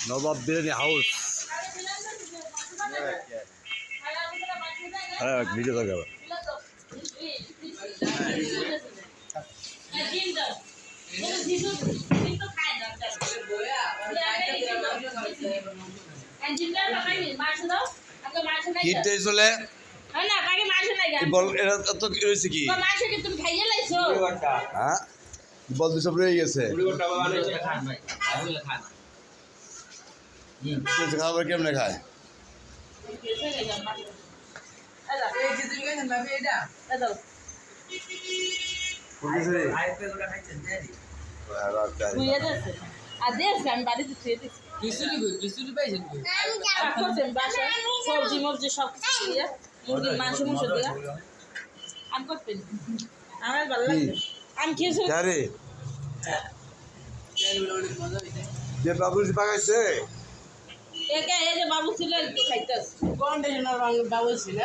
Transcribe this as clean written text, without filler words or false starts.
নবাব biryani house. হ্যাঁ video থাকে আবার। কিনতে চলে বল এরা তো রয়েছে কি হ্যাঁ বল দুসব রয়ে গেছে খাবার কেমনে খায় সবজি মবজি সব কিছু দিয়ে মুরগির মাংস মুংস দিয়ে আমি করতেন আমার ভালো লাগছে আমি খেয়েছি যে বাবুজি পাকাইছে একে এই যে বাবু ছিল একটু খাইতেছে কন্ডিশনার বাবু ছিল